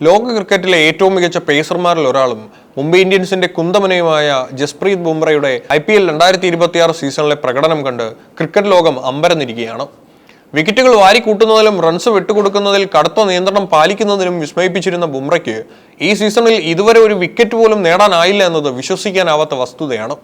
ലോക ക്രിക്കറ്റിലെ ഏറ്റവും മികച്ച പേസർമാരിൽ ഒരാളും മുംബൈ ഇന്ത്യൻസിന്റെ കുന്തമനയുമായ ജസ്പ്രീത് ബുംറയുടെ IPL 2026 സീസണിലെ പ്രകടനം കണ്ട് ക്രിക്കറ്റ് ലോകം അമ്പരന്നിരിക്കുകയാണ്. വിക്കറ്റുകൾ വാരിക്കൂട്ടുന്നതിലും റൺസ് വിട്ടുകൊടുക്കുന്നതിൽ കടുത്ത നിയന്ത്രണം പാലിക്കുന്നതിനും വിസ്മയിപ്പിച്ചിരുന്ന ബുംറയ്ക്ക് ഈ സീസണിൽ ഇതുവരെ ഒരു വിക്കറ്റ് പോലും നേടാനായില്ല എന്നത് വിശ്വസിക്കാനാവാത്ത വസ്തുതയാണ്.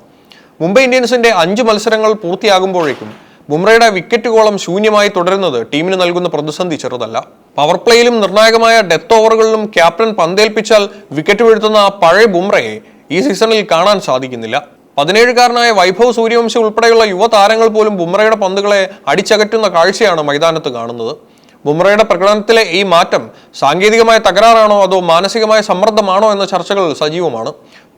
മുംബൈ ഇന്ത്യൻസിന്റെ 5 മത്സരങ്ങൾ പൂർത്തിയാകുമ്പോഴേക്കും ബുംറയുടെ വിക്കറ്റ് കോളം ശൂന്യമായി തുടരുന്നത് ടീമിന് നൽകുന്ന പ്രതിസന്ധി ചെറുതല്ല. പവർ പ്ലേയിലും നിർണായകമായ ഡെത്ത് ഓവറുകളിലും ക്യാപ്റ്റൻ പന്തേൽപ്പിച്ചാൽ വിക്കറ്റ് വീഴ്ത്തുന്ന പഴയ ബുംറയെ ഈ സീസണിൽ കാണാൻ സാധിക്കുന്നില്ല. 17-കാരനായ വൈഭവ് സൂര്യവംശി ഉൾപ്പെടെയുള്ള യുവതാരങ്ങൾ പോലും ബുംറയുടെ പന്തുകളെ അടിച്ചകറ്റുന്ന കാഴ്ചയാണ് മൈതാനത്ത് കാണുന്നത്. ബുംറയുടെ പ്രകടനത്തിലെ ഈ മാറ്റം സാങ്കേതികമായ തകരാറാണോ അതോ മാനസികമായ സമ്മർദ്ദമാണോ എന്ന ചർച്ചകൾ സജീവമാണ്.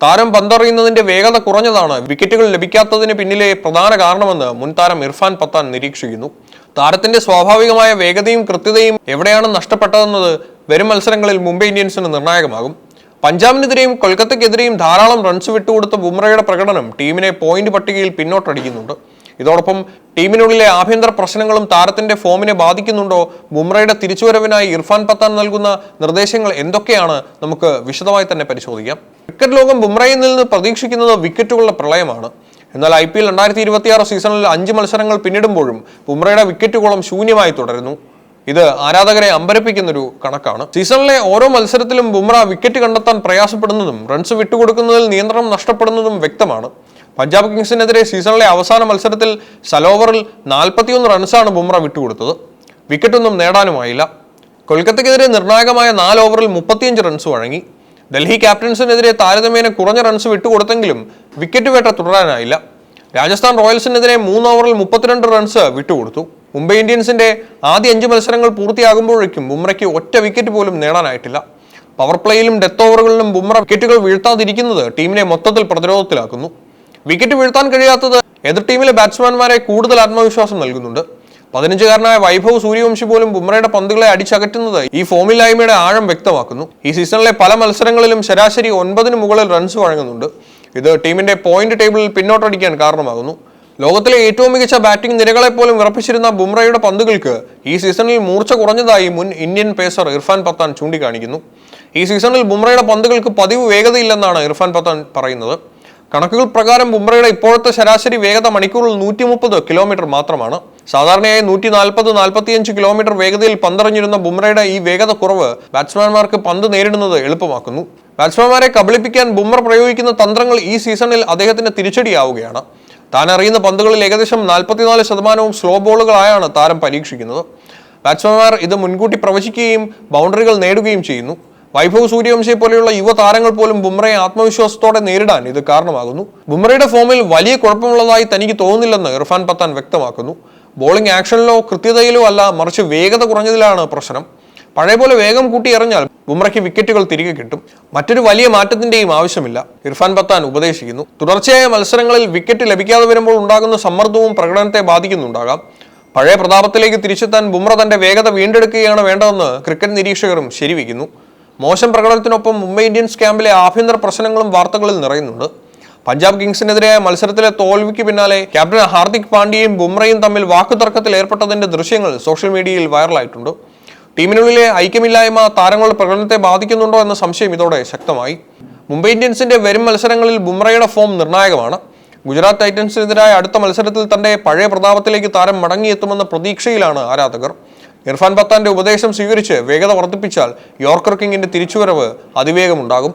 താരം പന്തെറിയുന്നതിന്റെ വേഗത കുറഞ്ഞതാണ് വിക്കറ്റുകൾ ലഭിക്കാത്തതിന് പിന്നിലെ പ്രധാന കാരണമെന്ന് മുൻ താരം ഇർഫാൻ പത്താൻ നിരീക്ഷിക്കുന്നു. താരത്തിന്റെ സ്വാഭാവികമായ വേഗതയും കൃത്യതയും എവിടെയാണ് നഷ്ടപ്പെട്ടതെന്നത് വരും മത്സരങ്ങളിൽ മുംബൈ ഇന്ത്യൻസിന് നിർണായകമാകും. പഞ്ചാബിനെതിരെയും കൊൽക്കത്തയ്ക്കെതിരെയും ധാരാളം റൺസ് വിട്ടുകൊടുത്ത ബുംറയുടെ പ്രകടനം ടീമിനെ പോയിന്റ് പട്ടികയിൽ പിന്നോട്ടടിക്കുന്നുണ്ട്. ഇതോടൊപ്പം ടീമിനുള്ളിലെ ആഭ്യന്തര പ്രശ്നങ്ങളും താരത്തിന്റെ ഫോമിനെ ബാധിക്കുന്നുണ്ടോ? ബുംറയുടെ തിരിച്ചുവരവിനായി ഇർഫാൻ പത്താൻ നൽകുന്ന നിർദ്ദേശങ്ങൾ എന്തൊക്കെയാണ്? നമുക്ക് വിശദമായി തന്നെ പരിശോധിക്കാം. ക്രിക്കറ്റ് ലോകം ബുംറയിൽ നിന്ന് പ്രതീക്ഷിക്കുന്നത് വിക്കറ്റുകളുടെ പ്രളയമാണ്. എന്നാൽ IPL 2026 സീസണിൽ 5 മത്സരങ്ങൾ പിന്നിടുമ്പോഴും ബുംറയുടെ വിക്കറ്റ് കോളം ശൂന്യമായി തുടരുന്നു. ഇത് ആരാധകരെ അമ്പരപ്പിക്കുന്നൊരു കണക്കാണ്. സീസണിലെ ഓരോ മത്സരത്തിലും ബുംറ വിക്കറ്റ് കണ്ടെത്താൻ പ്രയാസപ്പെടുന്നതും റൺസ് വിട്ടുകൊടുക്കുന്നതിൽ നിയന്ത്രണം നഷ്ടപ്പെടുന്നതും വ്യക്തമാണ്. പഞ്ചാബ് കിങ്സിനെതിരെ സീസണിലെ അവസാന മത്സരത്തിൽ സലോവറിൽ 41 റൺസാണ് ബുംറ വിട്ടുകൊടുത്തത്. വിക്കറ്റൊന്നും നേടാനുമായില്ല. കൊൽക്കത്തയ്ക്കെതിരെ നിർണായകമായ 4 ഓവറിൽ 35 റൺസ് വഴങ്ങി. ഡൽഹി ക്യാപിറ്റൽസിനെതിരെ താരതമ്യേന കുറഞ്ഞ റൺസ് വിട്ടുകൊടുത്തെങ്കിലും വിക്കറ്റ് വേട്ട തുടരാനായില്ല. രാജസ്ഥാൻ റോയൽസിനെതിരെ 3 ഓവറിൽ 32 റൺസ് വിട്ടുകൊടുത്തു. മുംബൈ ഇന്ത്യൻസിന്റെ ആദ്യ 5 മത്സരങ്ങൾ പൂർത്തിയാകുമ്പോഴേക്കും ബുംറയ്ക്ക് ഒറ്റ വിക്കറ്റ് പോലും നേടാനായിട്ടില്ല. പവർ പ്ലേയിലും ഡെത്ത് ഓവറുകളിലും ബുംറ വിക്കറ്റുകൾ വീഴ്ത്താതിരിക്കുന്നത് ടീമിനെ മൊത്തത്തിൽ പ്രതിരോധത്തിലാക്കുന്നു. വിക്കറ്റ് വീഴ്ത്താൻ കഴിയാത്തത് എതിർ ടീമിലെ ബാറ്റ്സ്മാൻമാരെ കൂടുതൽ ആത്മവിശ്വാസം നൽകുന്നുണ്ട്. 15-കാരനായ വൈഭവ് സൂര്യവംശി പോലും ബുംറയുടെ പന്തുകളെ അടിച്ചകറ്റുന്നത് ഈ ഫോമില്ലായ്മയുടെ ആഴം വ്യക്തമാക്കുന്നു. ഈ സീസണിലെ പല മത്സരങ്ങളിലും ശരാശരി 9-ന് മുകളിൽ റൺസ് വഴങ്ങുന്നുണ്ട്. ഇത് ടീമിന്റെ പോയിന്റ് ടേബിളിൽ പിന്നോട്ടടിക്കാൻ കാരണമാകുന്നു. ലോകത്തിലെ ഏറ്റവും മികച്ച ബാറ്റിംഗ് നിരകളെ പോലും വിറപ്പിച്ചിരുന്ന ബുംറയുടെ പന്തുകൾക്ക് ഈ സീസണിൽ മൂർച്ച കുറഞ്ഞതായി മുൻ ഇന്ത്യൻ പേസർ ഇർഫാൻ പത്താൻ ചൂണ്ടിക്കാണിക്കുന്നു. ഈ സീസണിൽ ബുംറയുടെ പന്തുകൾക്ക് പതിവ് വേഗതയില്ലെന്നാണ് ഇർഫാൻ പത്താൻ പറയുന്നത്. കണക്കുകൾ പ്രകാരം ബുംറയുടെ ഇപ്പോഴത്തെ ശരാശരി വേഗത മണിക്കൂറിൽ 130 കിലോമീറ്റർ മാത്രമാണ്. സാധാരണയായി 140-145 കിലോമീറ്റർ വേഗതയിൽ പന്തെറിഞ്ഞിരുന്ന ബുംറയുടെ ഈ വേഗത കുറവ് ബാറ്റ്സ്മാൻമാർക്ക് പന്ത് നേരിടുന്നത് എളുപ്പമാക്കുന്നു. ബാറ്റ്സ്മാൻമാരെ കബളിപ്പിക്കാൻ ബുംറ പ്രയോഗിക്കുന്ന തന്ത്രങ്ങൾ ഈ സീസണിൽ അദ്ദേഹത്തിന് തിരിച്ചടിയാവുകയാണ്. താൻ എറിയുന്ന പന്തുകളിൽ ഏകദേശം 44% സ്ലോ ബോളുകളായാണ് താരം പരീക്ഷിക്കുന്നത്. ബാറ്റ്സ്മാൻമാർ ഇത് മുൻകൂട്ടി പ്രവചിക്കുകയും ബൗണ്ടറികൾ നേടുകയും ചെയ്യുന്നു. വൈഭവ് സൂര്യവംശിയെ പോലെയുള്ള യുവതാരങ്ങൾ പോലും ബുംറയെ ആത്മവിശ്വാസത്തോടെ നേരിടാൻ ഇത് കാരണമാകുന്നു. ബുംറയുടെ ഫോമിൽ വലിയ കുഴപ്പമുള്ളതായി തനിക്ക് തോന്നുന്നില്ലെന്ന് ഇർഫാൻ പത്താൻ വ്യക്തമാക്കുന്നു. ബോളിംഗ് ആക്ഷനിലോ കൃത്യതയിലോ അല്ല, മറിച്ച് വേഗത കുറഞ്ഞതിലാണ് പ്രശ്നം. പഴയ പോലെ വേഗം കൂട്ടി എറിഞ്ഞാൽ ബുംറയ്ക്ക് വിക്കറ്റുകൾ തിരികെ കിട്ടും. മറ്റൊരു വലിയ മാറ്റത്തിന്റെയും ആവശ്യമില്ല, ഇർഫാൻ പത്താൻ ഉപദേശിക്കുന്നു. തുടർച്ചയായ മത്സരങ്ങളിൽ വിക്കറ്റ് ലഭിക്കാതെ വരുമ്പോൾ ഉണ്ടാകുന്ന സമ്മർദ്ദവും പ്രകടനത്തെ ബാധിക്കുന്നുണ്ടാകാം. പഴയ പ്രതാപത്തിലേക്ക് തിരിച്ചെത്താൻ ബുംറ തന്റെ വേഗത വീണ്ടെടുക്കുകയാണ് വേണ്ടതെന്ന് ക്രിക്കറ്റ് നിരീക്ഷകരും ശരിവയ്ക്കുന്നു. മോശം പ്രകടനത്തിനൊപ്പം മുംബൈ ഇന്ത്യൻസ് ക്യാമ്പിലെ ആഭ്യന്തര പ്രശ്നങ്ങളും വാർത്തകളിൽ നിറയുന്നുണ്ട്. പഞ്ചാബ് കിങ്സിനെതിരായ മത്സരത്തിലെ തോൽവിക്ക് പിന്നാലെ ക്യാപ്റ്റൻ ഹാർദിക് പാണ്ഡ്യയും ബുംറയും തമ്മിൽ വാക്കുതർക്കത്തിൽ ഏർപ്പെട്ടതിന്റെ ദൃശ്യങ്ങൾ സോഷ്യൽ മീഡിയയിൽ വൈറലായിട്ടുണ്ട്. ടീമിനുള്ളിലെ ഐക്യമില്ലായ്മ താരങ്ങളുടെ പ്രകടനത്തെ ബാധിക്കുന്നുണ്ടോ എന്ന സംശയം ഇതോടെ ശക്തമായി. മുംബൈ ഇന്ത്യൻസിന്റെ വരും മത്സരങ്ങളിൽ ബുംറയുടെ ഫോം നിർണായകമാണ്. ഗുജറാത്ത് ടൈറ്റൻസിനെതിരായ അടുത്ത മത്സരത്തിൽ തന്റെ പഴയ പ്രതാപത്തിലേക്ക് താരം മടങ്ങിയെത്തുമെന്ന പ്രതീക്ഷയിലാണ് ആരാധകർ. ഇർഫാൻ പത്താന്റെ ഉപദേശം സ്വീകരിച്ച് വേഗത വർദ്ധിപ്പിച്ചാൽ യോർക്കർ കിങ്ങിന്റെ തിരിച്ചുവരവ് അതിവേഗമുണ്ടാകും.